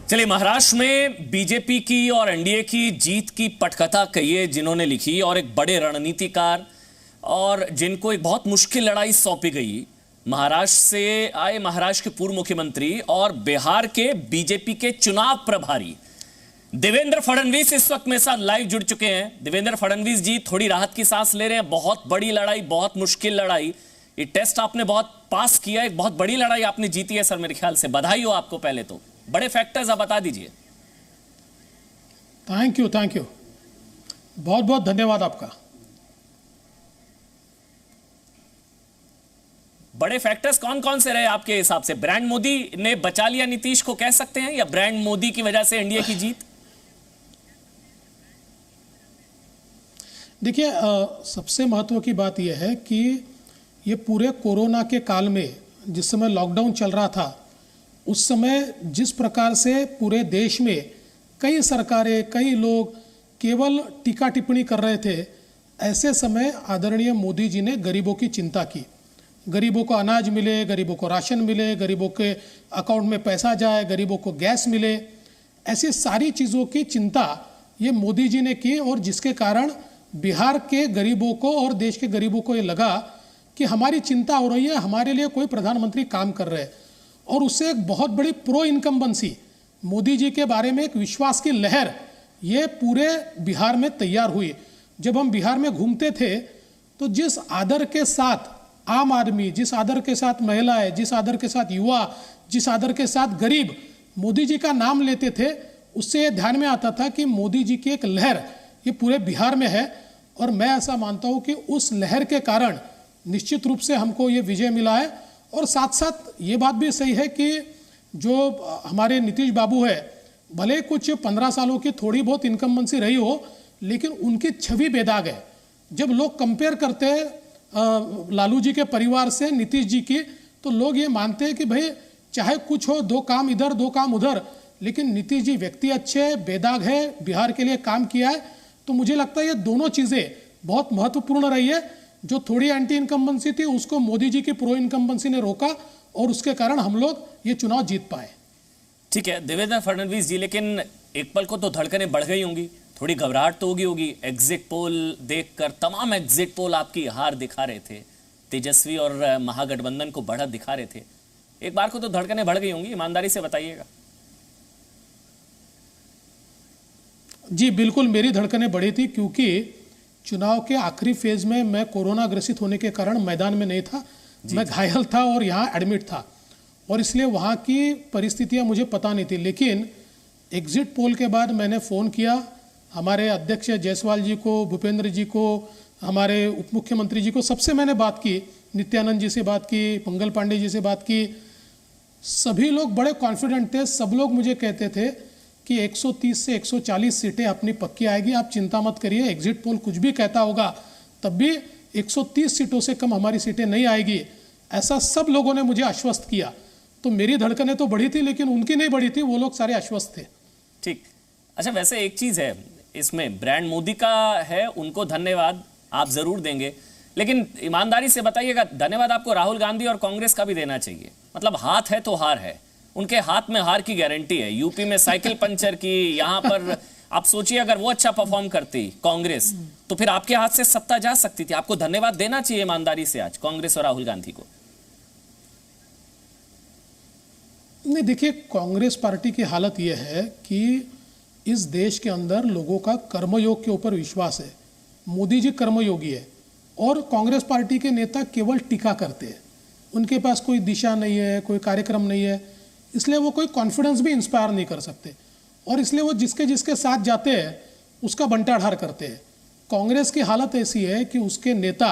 चलिए, महाराष्ट्र में बीजेपी की और एनडीए की जीत की पटकथा कहिए जिन्होंने लिखी, और एक बड़े रणनीतिकार और जिनको एक बहुत मुश्किल लड़ाई सौंपी गई। महाराष्ट्र से आए महाराष्ट्र के पूर्व मुख्यमंत्री और बिहार के बीजेपी के चुनाव प्रभारी देवेंद्र फडणवीस इस वक्त मेरे साथ लाइव जुड़ चुके हैं। देवेंद्र फडणवीस जी, थोड़ी राहत की सांस ले रहे हैं। बहुत बड़ी लड़ाई, बहुत मुश्किल लड़ाई, ये टेस्ट आपने बहुत पास किया, एक बहुत बड़ी लड़ाई आपने जीती है सर, मेरे ख्याल से बधाई हो आपको। पहले तो बड़े फैक्टर्स आप बता दीजिए। थैंक यू, बहुत बहुत धन्यवाद आपका। बड़े फैक्टर्स कौन कौन से रहे आपके हिसाब से? ब्रांड मोदी ने बचा लिया नीतीश को कह सकते हैं, या ब्रांड मोदी की वजह से एनडीए की जीत? देखिए, सबसे महत्व की बात यह है कि ये पूरे कोरोना के काल में जिस समय लॉकडाउन चल रहा था, उस समय जिस प्रकार से पूरे देश में कई सरकारें, कई लोग केवल टीका टिप्पणी कर रहे थे, ऐसे समय आदरणीय मोदी जी ने गरीबों की चिंता की। गरीबों को अनाज मिले, गरीबों को राशन मिले, गरीबों के अकाउंट में पैसा जाए, गरीबों को गैस मिले, ऐसी सारी चीज़ों की चिंता ये मोदी जी ने की, और जिसके कारण बिहार के गरीबों को और देश के गरीबों को ये लगा कि हमारी चिंता हो रही है, हमारे लिए कोई प्रधानमंत्री काम कर रहे हैं। और उससे एक बहुत बड़ी प्रो इनकम्बेंसी, मोदी जी के बारे में एक विश्वास की लहर ये पूरे बिहार में तैयार हुई। जब हम बिहार में घूमते थे तो जिस आदर के साथ आम आदमी, जिस आदर के साथ महिलाएं, जिस आदर के साथ युवा, जिस आदर के साथ गरीब मोदी जी का नाम लेते थे, उससे ये ध्यान में आता था कि मोदी जी की एक लहर ये पूरे बिहार में है। और मैं ऐसा मानता हूँ कि उस लहर के कारण निश्चित रूप से हमको ये विजय मिला है। और साथ साथ ये बात भी सही है कि जो हमारे नीतीश बाबू है, भले कुछ 15 सालों की थोड़ी बहुत इनकम्बेंसी रही हो, लेकिन उनकी छवि बेदाग है। जब लोग कंपेयर करते हैं लालू जी के परिवार से नीतीश जी की, तो लोग ये मानते हैं कि भाई चाहे कुछ हो, 2 काम इधर 2 काम उधर, लेकिन नीतीश जी व्यक्ति अच्छे है, बेदाग है, बिहार के लिए काम किया है। तो मुझे लगता है ये दोनों चीज़ें बहुत महत्वपूर्ण रही है। जो थोड़ी एंटी इनकम्बेंसी थी उसको मोदी जी की प्रो इनकम्बेंसी ने रोका, और उसके कारण हम लोग ये चुनाव जीत पाए। ठीक है देवेंद्र फडणवीस जी, लेकिन एक पल को तो धड़कनें बढ़ गई होंगी, थोड़ी घबराहट तो होगी। एग्जिट पोल देखकर तमाम एग्जिट पोल आपकी हार दिखा रहे थे, तेजस्वी और महागठबंधन को बढ़त दिखा रहे थे। एक बार को तो धड़कनें बढ़ गई होंगी, ईमानदारी से बताइएगा। जी बिल्कुल, मेरी धड़कनें बढ़ी थी, क्योंकि चुनाव के आखिरी फेज में मैं कोरोना ग्रसित होने के कारण मैदान में नहीं था। मैं घायल था और यहाँ एडमिट था, और इसलिए वहाँ की परिस्थितियाँ मुझे पता नहीं थी। लेकिन एग्जिट पोल के बाद मैंने फ़ोन किया हमारे अध्यक्ष जायसवाल जी को, भूपेंद्र जी को, हमारे उप मुख्यमंत्री जी को, सबसे मैंने बात की। नित्यानंद जी से बात की, मंगल पांडे जी से बात की। सभी लोग बड़े कॉन्फिडेंट थे। सब लोग मुझे कहते थे कि 130 से 140 सीटें अपनी पक्की आएगी, आप चिंता मत करिए। एग्जिट पोल कुछ भी कहता होगा, तब भी 130 सीटों से कम हमारी सीटें नहीं आएगी, ऐसा सब लोगों ने मुझे आश्वस्त किया। तो मेरी धड़कनें तो बढ़ी थी, लेकिन उनकी नहीं बढ़ी थी, वो लोग सारे आश्वस्त थे। ठीक। अच्छा, वैसे एक चीज़ है इसमें, ब्रांड मोदी का है, उनको धन्यवाद आप ज़रूर देंगे, लेकिन ईमानदारी से बताइएगा, धन्यवाद आपको राहुल गांधी और कांग्रेस का भी देना चाहिए। मतलब हाथ है तो हार है, उनके हाथ में हार की गारंटी है। यूपी में साइकिल पंचर की, यहाँ पर आप सोचिए अगर वो अच्छा परफॉर्म करती कांग्रेस, तो फिर आपके हाथ से सत्ता जा सकती थी। आपको धन्यवाद देना चाहिए ईमानदारी से आज कांग्रेस और राहुल गांधी को। नहीं, देखिए, कांग्रेस पार्टी की हालत यह है कि इस देश के अंदर लोगों का कर्मयोग के ऊपर विश्वास है। मोदी जी कर्मयोगी है, और कांग्रेस पार्टी के नेता केवल टीका करते हैं। उनके पास कोई दिशा नहीं है, कोई कार्यक्रम नहीं है, इसलिए वो कोई कॉन्फिडेंस भी इंस्पायर नहीं कर सकते, और इसलिए वो जिसके जिसके साथ जाते हैं उसका बंटाढार करते हैं। कांग्रेस की हालत ऐसी है कि उसके नेता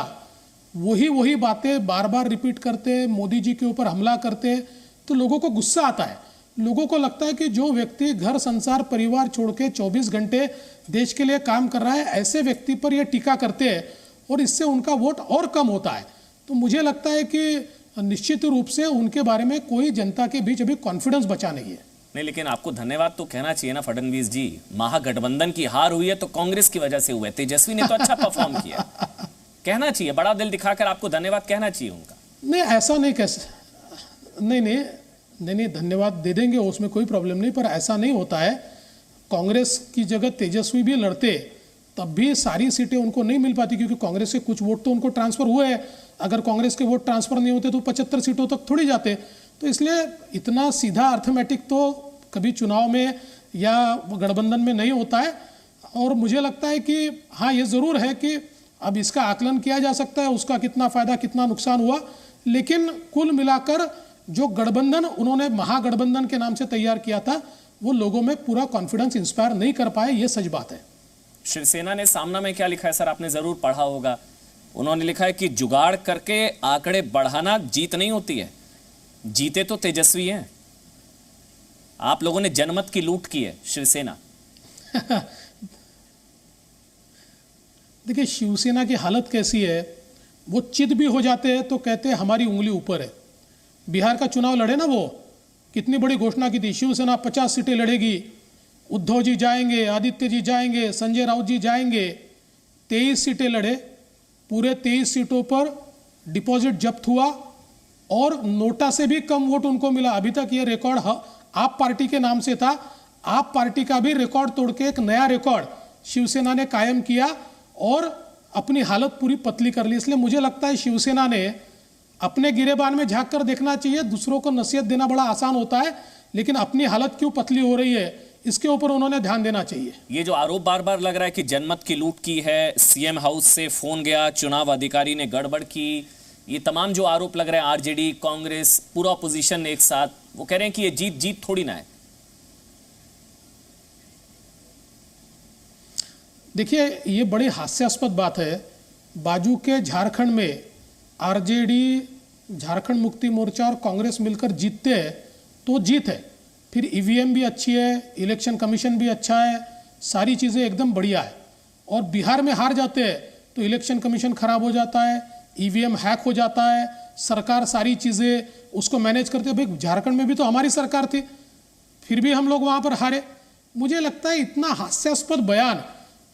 वही बातें बार बार रिपीट करते हैं, मोदी जी के ऊपर हमला करते हैं, तो लोगों को गुस्सा आता है। लोगों को लगता है कि जो व्यक्ति घर संसार परिवार छोड़ के 24 घंटे देश के लिए काम कर रहा है, ऐसे व्यक्ति पर ये टीका करते हैं, और इससे उनका वोट और कम होता है। तो मुझे लगता है कि निश्चित रूप से उनके बारे में कोई जनता के बीच अभी कॉन्फिडेंस बचा नहीं है। नहीं, लेकिन आपको धन्यवाद तो कहना चाहिए ना फडणवीस जी। महागठबंधन की हार हुई है तो कांग्रेस की वजह से हुआ है, तेजस्वी ने तो अच्छा परफॉर्म किया, कहना चाहिए, बड़ा दिल दिखाकर आपको धन्यवाद कहना चाहिए उनका। नहीं, ऐसा नहीं कह, नहीं, नहीं, धन्यवाद दे देंगे, उसमें कोई प्रॉब्लम नहीं, पर ऐसा नहीं होता है। कांग्रेस की जगह तेजस्वी भी लड़ते तब भी सारी सीटें उनको नहीं मिल पाती, क्योंकि कांग्रेस के कुछ वोट तो उनको ट्रांसफर हुए हैं। अगर कांग्रेस के वोट ट्रांसफर नहीं होते तो 75 सीटों तक थोड़ी जाते। तो इसलिए इतना सीधा अर्थमेटिक तो कभी चुनाव में या गठबंधन में नहीं होता है। और मुझे लगता है कि हाँ, ये ज़रूर है कि अब इसका आकलन किया जा सकता है, उसका कितना फायदा कितना नुकसान हुआ, लेकिन कुल मिलाकर जो गठबंधन उन्होंने महागठबंधन के नाम से तैयार किया था, वो लोगों में पूरा कॉन्फिडेंस इंस्पायर नहीं कर पाए, ये सच बात है। शिवसेना ने सामना में क्या लिखा है सर, आपने जरूर पढ़ा होगा। उन्होंने लिखा है कि जुगाड़ करके आंकड़े बढ़ाना जीत नहीं होती है, जीते तो तेजस्वी हैं। आप लोगों ने जनमत की लूट की है, शिवसेना। देखिए, शिवसेना की हालत कैसी है, वो चित भी हो जाते हैं तो कहते हैं हमारी उंगली ऊपर है। बिहार का चुनाव लड़े ना, वो कितनी बड़ी घोषणा की थी, शिवसेना 50 सीटें लड़ेगी, उद्धव जी जाएंगे, आदित्य जी जाएंगे, संजय राउत जी जाएंगे। 23 सीटें लड़े, पूरे 23 सीटों पर डिपॉजिट जब्त हुआ और नोटा से भी कम वोट उनको मिला। अभी तक ये रिकॉर्ड आप पार्टी के नाम से था, आप पार्टी का भी रिकॉर्ड तोड़ के एक नया रिकॉर्ड शिवसेना ने कायम किया और अपनी हालत पूरी पतली कर ली। इसलिए मुझे लगता है शिवसेना ने अपने गिरेबान में झांक कर देखना चाहिए। दूसरों को नसीहत देना बड़ा आसान होता है, लेकिन अपनी हालत क्यों पतली हो रही है, इसके ऊपर उन्होंने ध्यान देना चाहिए। ये जो आरोप बार बार लग रहा है कि जनमत की लूट की है, सीएम हाउस से फोन गया, चुनाव अधिकारी ने गड़बड़ की, ये तमाम जो आरोप लग रहे हैं, आरजेडी, कांग्रेस, पूरा अपोजिशन एक साथ, वो कह रहे हैं कि ये जीत थोड़ी ना है। देखिए, ये बड़ी हास्यास्पद बात है। बाजू के झारखंड में आरजेडी, झारखंड मुक्ति मोर्चा और कांग्रेस मिलकर जीतते हैं तो जीत है, फिर ईवीएम भी अच्छी है, इलेक्शन कमीशन भी अच्छा है, सारी चीज़ें एकदम बढ़िया है। और बिहार में हार जाते हैं तो इलेक्शन कमीशन खराब हो जाता है, ईवीएम हैक हो जाता है, सरकार सारी चीज़ें उसको मैनेज करते हैं। भाई, झारखंड में भी तो हमारी सरकार थी, फिर भी हम लोग वहाँ पर हारे। मुझे लगता है इतना हास्यास्पद बयान,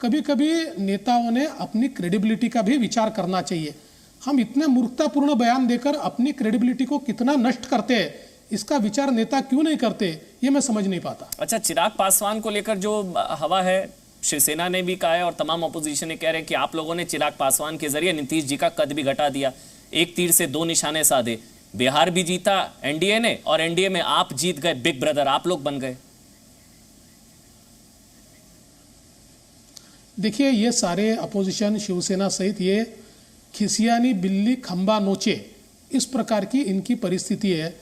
कभी कभी नेताओं ने अपनी क्रेडिबिलिटी का भी विचार करना चाहिए। हम इतने मूर्खतापूर्ण बयान देकर अपनी क्रेडिबिलिटी को कितना नष्ट करते हैं, इसका विचार नेता क्यों नहीं करते, ये मैं समझ नहीं पाता। अच्छा, चिराग पासवान को लेकर जो हवा है, शिवसेना ने भी कहा है और तमाम अपोजिशन ने कह रहे हैं कि आप लोगों ने चिराग पासवान के जरिए नीतीश जी का कद भी घटा दिया, एक तीर से दो निशाने साधे। बिहार भी जीता एनडीए ने, और एनडीए में आप जीत गए, बिग ब्रदर आप लोग बन गए। देखिए, ये सारे अपोजिशन, शिवसेना सहित, ये खिसियानी बिल्ली खंबा नोचे, इस प्रकार की इनकी परिस्थिति है।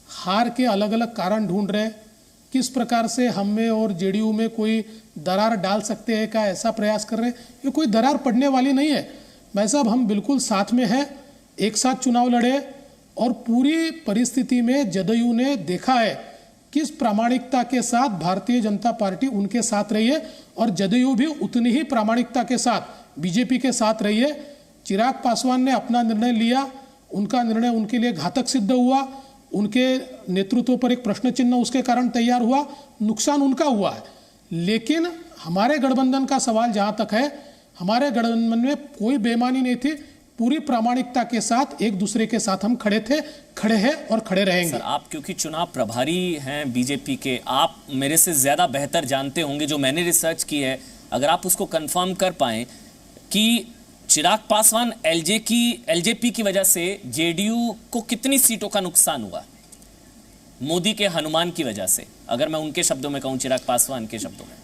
हार के अलग अलग कारण ढूंढ रहे, किस प्रकार से हम में और जेडीयू में कोई दरार डाल सकते हैं का ऐसा प्रयास कर रहे हैं। ये कोई दरार पड़ने वाली नहीं है भाई साहब, हम बिल्कुल साथ में हैं, एक साथ चुनाव लड़े और पूरी परिस्थिति में जदयू ने देखा है किस प्रामाणिकता के साथ भारतीय जनता पार्टी उनके साथ रही है और जदयू भी उतनी ही प्रामाणिकता के साथ बीजेपी के साथ रही है। चिराग पासवान ने अपना निर्णय लिया, उनका निर्णय उनके लिए घातक सिद्ध हुआ, उनके नेतृत्व पर एक प्रश्न चिन्ह उसके कारण तैयार हुआ, नुकसान उनका हुआ है। लेकिन हमारे गठबंधन का सवाल जहाँ तक है, हमारे गठबंधन में कोई बेईमानी नहीं थी, पूरी प्रामाणिकता के साथ एक दूसरे के साथ हम खड़े थे, खड़े हैं और खड़े रहेंगे। सर, आप क्योंकि चुनाव प्रभारी हैं बीजेपी के, आप मेरे से ज्यादा बेहतर जानते होंगे, जो मैंने रिसर्च की है, अगर आप उसको कंफर्म कर पाएं कि चिराग पासवान एलजेपी की वजह से जेडीयू को कितनी सीटों का नुकसान हुआ, मोदी के हनुमान की वजह से, अगर मैं उनके शब्दों में कहूं, चिराग पासवान के शब्दों में।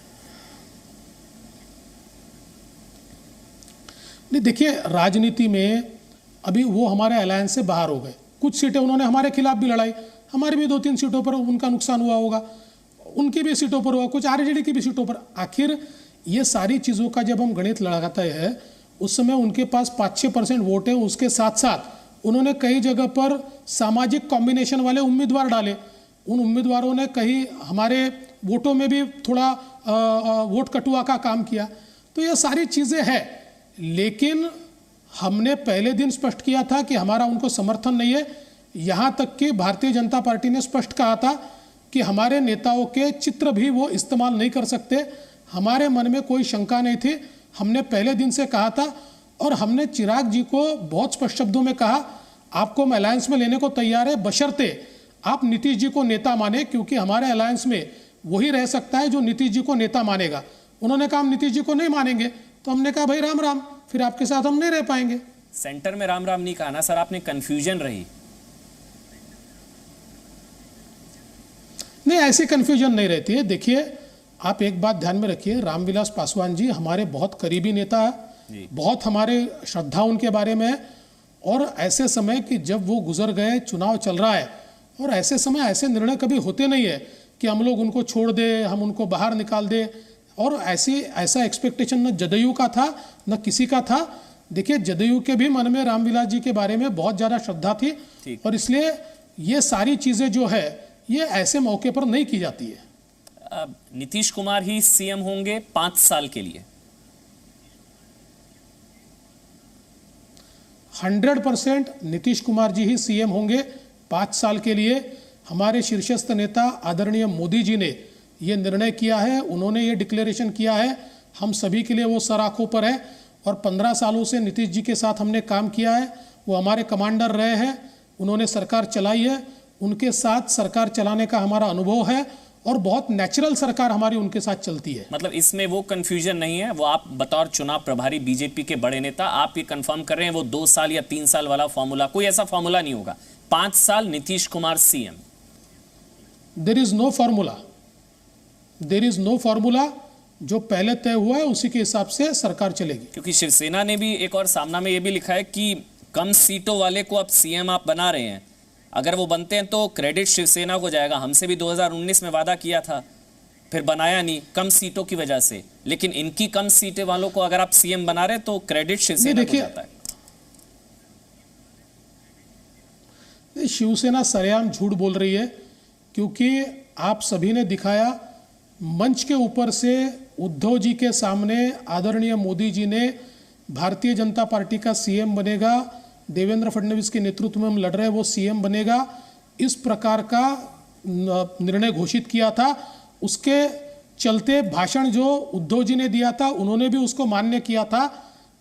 नहीं, देखिए, राजनीति में अभी वो हमारे अलायंस से बाहर हो गए, कुछ सीटें उन्होंने हमारे खिलाफ भी लड़ाई, हमारी भी 2-3 सीटों पर उनका नुकसान हुआ होगा, उनकी भी सीटों पर हुआ, कुछ आरजेडी की भी सीटों पर। आखिर ये सारी चीज़ों का जब हम गणित लगाते हैं, उस समय उनके पास 5-6% वोट है, उसके साथ साथ उन्होंने कई जगह पर सामाजिक कॉम्बिनेशन वाले उम्मीदवार डाले, उन उम्मीदवारों ने कहीं हमारे वोटों में भी थोड़ा वोट कटुआ का काम किया। तो ये सारी चीज़ें हैं, लेकिन हमने पहले दिन स्पष्ट किया था कि हमारा उनको समर्थन नहीं है। यहाँ तक कि भारतीय जनता पार्टी ने स्पष्ट कहा था कि हमारे नेताओं के चित्र भी वो इस्तेमाल नहीं कर सकते। हमारे मन में कोई शंका नहीं थी, हमने पहले दिन से कहा था और हमने चिराग जी को बहुत स्पष्ट शब्दों में कहा, आपको हम अलायंस में लेने को तैयार है, बशर्ते आप नीतीश जी को नेता माने, क्योंकि हमारे अलायंस में वही रह सकता है जो नीतीश जी को नेता मानेगा। उन्होंने कहा हम नीतीश जी को नहीं मानेंगे, तो हमने कहा भाई राम राम, फिर आपके साथ हम नहीं रह पाएंगे। सेंटर में राम राम नहीं कहा ना सर आपने, कंफ्यूजन रही। नहीं, ऐसी कंफ्यूजन नहीं रहती है। देखिए, आप एक बात ध्यान में रखिए, रामविलास पासवान जी हमारे बहुत करीबी नेता है, बहुत हमारे श्रद्धा उनके बारे में है। और ऐसे समय कि जब वो गुजर गए, चुनाव चल रहा है, और ऐसे समय ऐसे निर्णय कभी होते नहीं है कि हम लोग उनको छोड़ दे, हम उनको बाहर निकाल दे। और ऐसा एक्सपेक्टेशन न जदयू का था न किसी का था। देखिए, जदयू के भी मन में रामविलास जी के बारे में बहुत ज़्यादा श्रद्धा थी, और इसलिए ये सारी चीज़ें जो है ये ऐसे मौके पर नहीं की जाती है। नीतीश कुमार ही सीएम होंगे 5 साल के लिए? 100% नीतीश कुमार जी ही सीएम होंगे 5 साल के लिए। हमारे शीर्षस्थ नेता आदरणीय मोदी जी ने ये निर्णय किया है, उन्होंने ये डिक्लेरेशन किया है, हम सभी के लिए वो सर आंखों पर है। और 15 सालों से नीतीश जी के साथ हमने काम किया है, वो हमारे कमांडर रहे हैं, उन्होंने सरकार चलाई है, उनके साथ सरकार चलाने का हमारा अनुभव है, और बहुत नेचुरल सरकार हमारी उनके साथ चलती है। मतलब इसमें वो कंफ्यूजन नहीं है। वो आप बतौर चुनाव प्रभारी बीजेपी के बड़े नेता आप ये कंफर्म कर रहे हैं वो 2 साल या 3 साल वाला फॉर्मूला, कोई ऐसा फॉर्मूला नहीं होगा, 5 साल Nitish Kumar CM? There is no formula, there is no formula. जो पहले तय हुआ है उसी के हिसाब से सरकार चलेगी। क्योंकि शिवसेना ने भी एक और सामना में ये भी लिखा है कि कम सीटों वाले को अब सीएम आप बना रहे हैं, अगर वो बनते हैं तो क्रेडिट शिवसेना को जाएगा। हमसे भी 2019 में वादा किया था, फिर बनाया नहीं कम सीटों की वजह से, लेकिन इनकी कम सीटें वालों को अगर आप सीएम बना रहे तो क्रेडिट शिवसेना को जाता है। शिवसेना सरेआम झूठ बोल रही है, क्योंकि आप सभी ने दिखाया मंच के ऊपर से उद्धव जी के सामने आदरणीय मोदी जी ने भारतीय जनता पार्टी का सीएम बनेगा, देवेंद्र फडणवीस के नेतृत्व में हम लड़ रहे हैं, वो सीएम बनेगा, इस प्रकार का निर्णय घोषित किया था। उसके चलते भाषण जो उद्धव जी ने दिया था उन्होंने भी उसको मान्य किया था।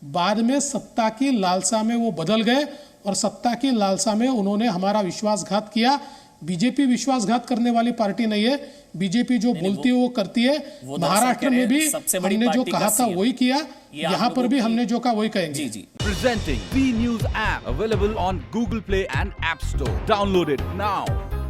बाद में सत्ता की लालसा में वो बदल गए, और सत्ता की लालसा में उन्होंने हमारा विश्वासघात किया। बीजेपी विश्वासघात करने वाली पार्टी नहीं है, बीजेपी जो बोलती है वो करती है। महाराष्ट्र में भी हमने जो कहा था वही किया, यहाँ पर भी हमने जो कहा वही कहेंगे। जी। Presenting B News app available on Google Play and App Store. Download it now.